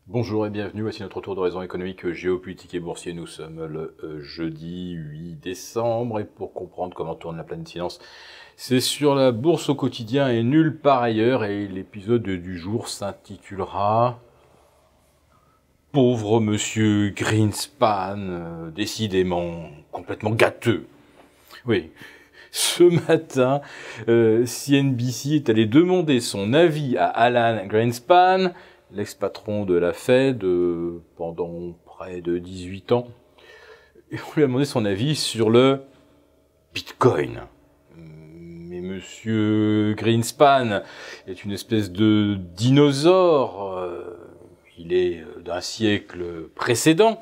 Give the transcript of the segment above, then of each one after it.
Bonjour et bienvenue, voici notre tour d'horizon économique, géopolitique et boursier. Nous sommes le jeudi 8 décembre et pour comprendre comment tourne la planète finance, c'est sur la bourse au quotidien et nulle part ailleurs. Et l'épisode du jour s'intitulera « Pauvre monsieur Greenspan, décidément complètement gâteux ». Oui, ce matin, CNBC est allé demander son avis à Alan Greenspan, l'ex-patron de la Fed pendant près de 18 ans. Et on lui a demandé son avis sur le Bitcoin. Mais monsieur Greenspan est une espèce de dinosaure. Il est d'un siècle précédent.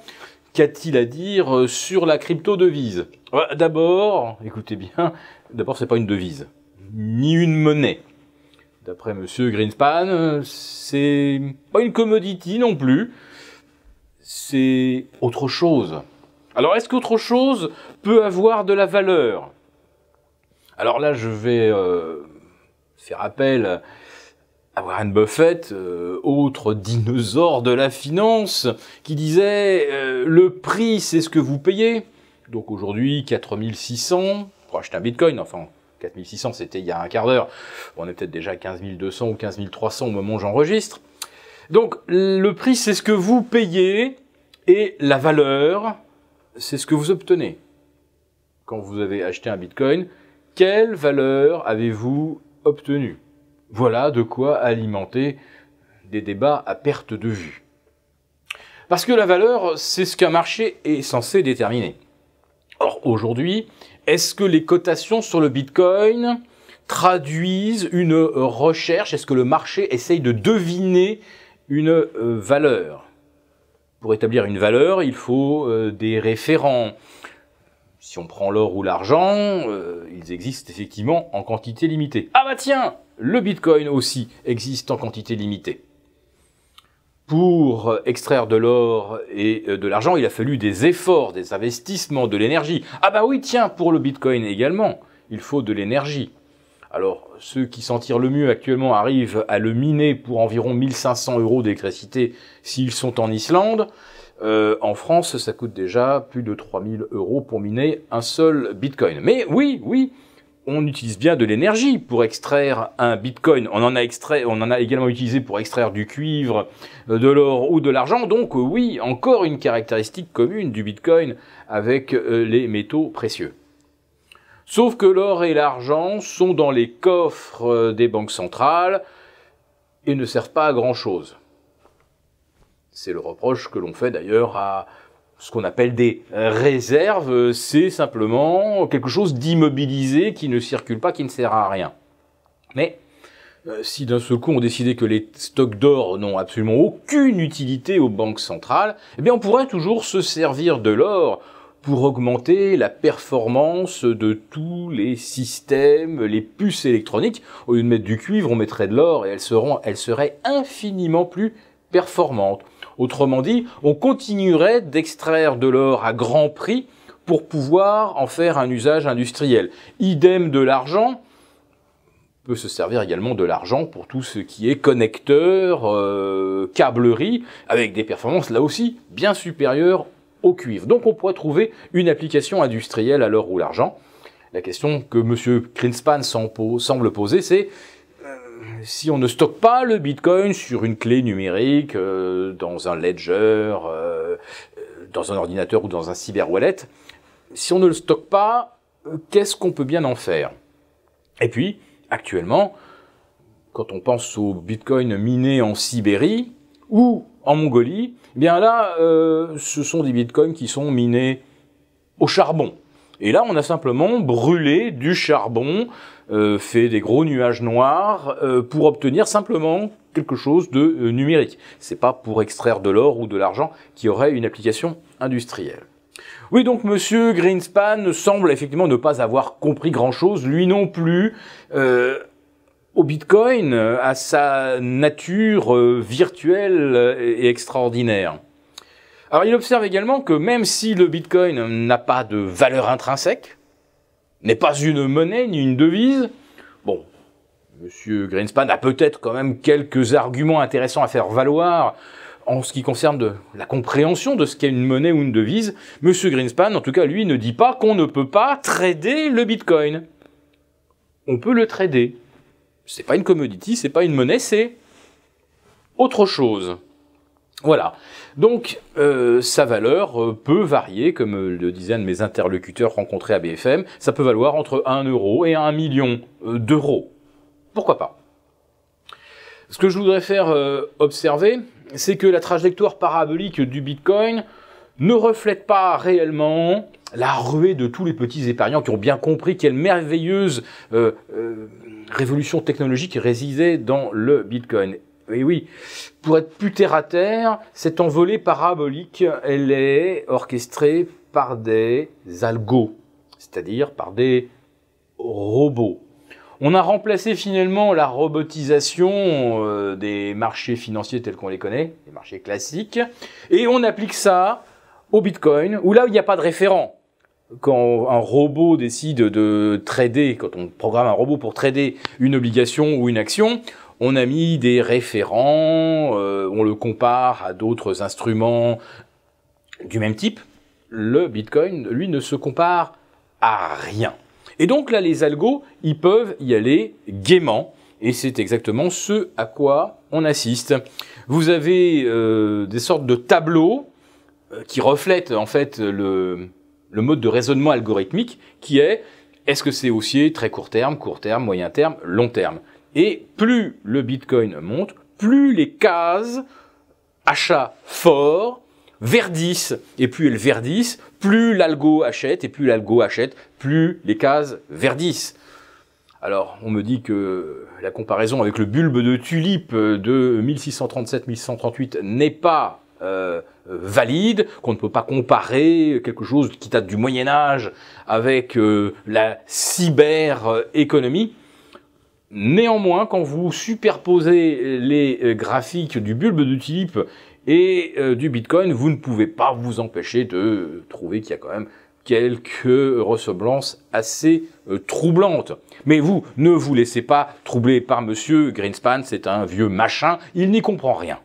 Qu'a-t-il à dire sur la crypto-devise? D'abord, écoutez bien, d'abord c'est pas une devise, ni une monnaie. D'après monsieur Greenspan, c'est pas une commodity non plus, c'est autre chose. Alors est-ce qu'autre chose peut avoir de la valeur? Alors là, je vais faire appel à Warren Buffett, autre dinosaure de la finance, qui disait le prix c'est ce que vous payez. Donc aujourd'hui, 4600 pour acheter un bitcoin, enfin 4600 c'était il y a un quart d'heure, on est peut-être déjà à 15200 ou 15300 au moment où j'enregistre. Donc le prix c'est ce que vous payez et la valeur c'est ce que vous obtenez. Quand vous avez acheté un bitcoin, quelle valeur avez-vous obtenue? Voilà de quoi alimenter des débats à perte de vue. Parce que la valeur, c'est ce qu'un marché est censé déterminer. Or, aujourd'hui, est-ce que les cotations sur le Bitcoin traduisent une recherche? Est-ce que le marché essaye de deviner une valeur? Pour établir une valeur, il faut des référents. Si on prend l'or ou l'argent, ils existent effectivement en quantité limitée. Ah bah tiens, le Bitcoin aussi existe en quantité limitée. Pour extraire de l'or et de l'argent, il a fallu des efforts, des investissements, de l'énergie. Ah bah oui, tiens, pour le Bitcoin également, il faut de l'énergie. Alors, ceux qui s'en tirent le mieux actuellement arrivent à le miner pour environ 1500 € d'électricité s'ils sont en Islande. En France, ça coûte déjà plus de 3000 € pour miner un seul Bitcoin. Mais oui, on utilise bien de l'énergie pour extraire un Bitcoin. On en a également utilisé pour extraire du cuivre, de l'or ou de l'argent. Donc oui, encore une caractéristique commune du Bitcoin avec les métaux précieux. Sauf que l'or et l'argent sont dans les coffres des banques centrales et ne servent pas à grand-chose. C'est le reproche que l'on fait d'ailleurs à ce qu'on appelle des réserves, c'est simplement quelque chose d'immobilisé qui ne circule pas, qui ne sert à rien. Mais si d'un seul coup on décidait que les stocks d'or n'ont absolument aucune utilité aux banques centrales, eh bien on pourrait toujours se servir de l'or pour augmenter la performance de tous les systèmes, les puces électroniques. Au lieu de mettre du cuivre, on mettrait de l'or et elles seraient infiniment plus performantes. Autrement dit, on continuerait d'extraire de l'or à grand prix pour pouvoir en faire un usage industriel. Idem de l'argent, on peut se servir également de l'argent pour tout ce qui est connecteur, câblerie, avec des performances là aussi bien supérieures au cuivre. Donc on pourrait trouver une application industrielle à l'or ou l'argent. La question que M. Greenspan semble poser, c'est si on ne stocke pas le Bitcoin sur une clé numérique, dans un ledger, dans un ordinateur ou dans un cyber-wallet, si on ne le stocke pas, qu'est-ce qu'on peut bien en faire? Et puis, actuellement, quand on pense au Bitcoin miné en Sibérie ou en Mongolie, eh bien là, ce sont des Bitcoins qui sont minés au charbon. Et là, on a simplement brûlé du charbon, fait des gros nuages noirs pour obtenir simplement quelque chose de numérique. C'est pas pour extraire de l'or ou de l'argent qui aurait une application industrielle. Oui, donc monsieur Greenspan semble effectivement ne pas avoir compris grand-chose, lui non plus, au Bitcoin, à sa nature virtuelle et extraordinaire. Alors il observe également que même si le Bitcoin n'a pas de valeur intrinsèque, n'est pas une monnaie ni une devise, bon, M. Greenspan a peut-être quand même quelques arguments intéressants à faire valoir en ce qui concerne la compréhension de ce qu'est une monnaie ou une devise, M. Greenspan, en tout cas, lui, ne dit pas qu'on ne peut pas trader le Bitcoin. On peut le trader. C'est pas une commodity, c'est pas une monnaie, c'est autre chose. Voilà. Donc, sa valeur peut varier, comme le disait un de mes interlocuteurs rencontrés à BFM, ça peut valoir entre 1 euro et 1 million d'euros. Pourquoi pas? Ce que je voudrais faire observer, c'est que la trajectoire parabolique du Bitcoin ne reflète pas réellement la ruée de tous les petits épargnants qui ont bien compris quelle merveilleuse révolution technologique résidait dans le Bitcoin. Et oui, pour être plus terre à terre, cette envolée parabolique, elle est orchestrée par des algos, c'est-à-dire par des robots. On a remplacé finalement la robotisation des marchés financiers tels qu'on les connaît, les marchés classiques, et on applique ça au Bitcoin, où là, il n'y a pas de référent. Quand un robot décide de trader, quand on programme un robot pour trader une obligation ou une action, on a mis des référents, on le compare à d'autres instruments du même type. Le Bitcoin, lui, ne se compare à rien. Et donc là, les algos, ils peuvent y aller gaiement. Et c'est exactement ce à quoi on assiste. Vous avez des sortes de tableaux qui reflètent en fait le mode de raisonnement algorithmique qui est, est-ce que c'est haussier, très court terme, moyen terme, long terme. Et plus le Bitcoin monte, plus les cases achat fort verdissent. Et plus elles verdissent, plus l'algo achète. Et plus l'algo achète, plus les cases verdissent. Alors, on me dit que la comparaison avec le bulbe de tulipe de 1637-1638 n'est pas valide, qu'on ne peut pas comparer quelque chose qui date du Moyen-Âge avec la cyber-économie. Néanmoins, quand vous superposez les graphiques du bulbe de tulipe et du Bitcoin, vous ne pouvez pas vous empêcher de trouver qu'il y a quand même quelques ressemblances assez troublantes. Mais vous, ne vous laissez pas troubler par Monsieur Greenspan, c'est un vieux machin, il n'y comprend rien.